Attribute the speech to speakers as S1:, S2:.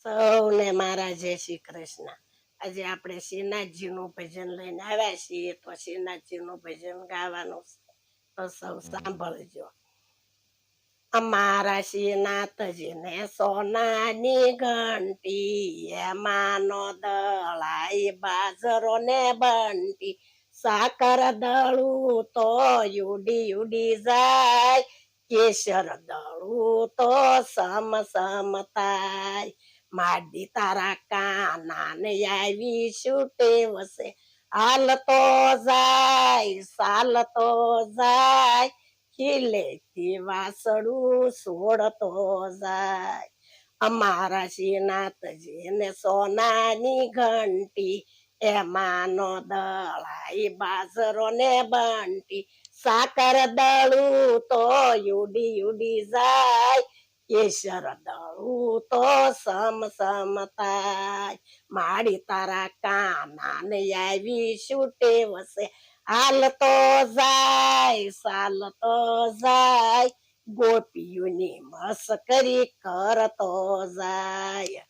S1: સૌને મારા જય શ્રી કૃષ્ણ. આજે આપણે શ્રીનાથજીનું ભજન લઈને આવ્યા છીએ, તો શ્રીનાથજીનું ભજન ગાવાનું તો સૌ સાંભળજો. અમારા શ્રીનાથજીને સોનાની ઘંટી, એમાંનો દળાઈ બાજરો ને બંટી, સાકર દળું તો ઉડી ઉડી જાય, કેસર દળું તો સમ સમ થાય. માડી તારા કાના ને આવી છૂટે વસે, હાલતો જાય ચાલતો જાય, ખીલેથી વાસળું છોડતો જાય. અમારા શ્રીનાથજીને સોનાની ઘંટી, એમાંનો દળાઈ બાજરો ને બંટી, સાકર દળું તો ઉડી ઉડી જાય, કેસર દળું તો સમ સમ થાય. માડી તારા કાના ને આવી છૂટે વસે, હાલતો જાય ચાલતો જાય, ગોપીઓની મસ્કરી કરતો જાય.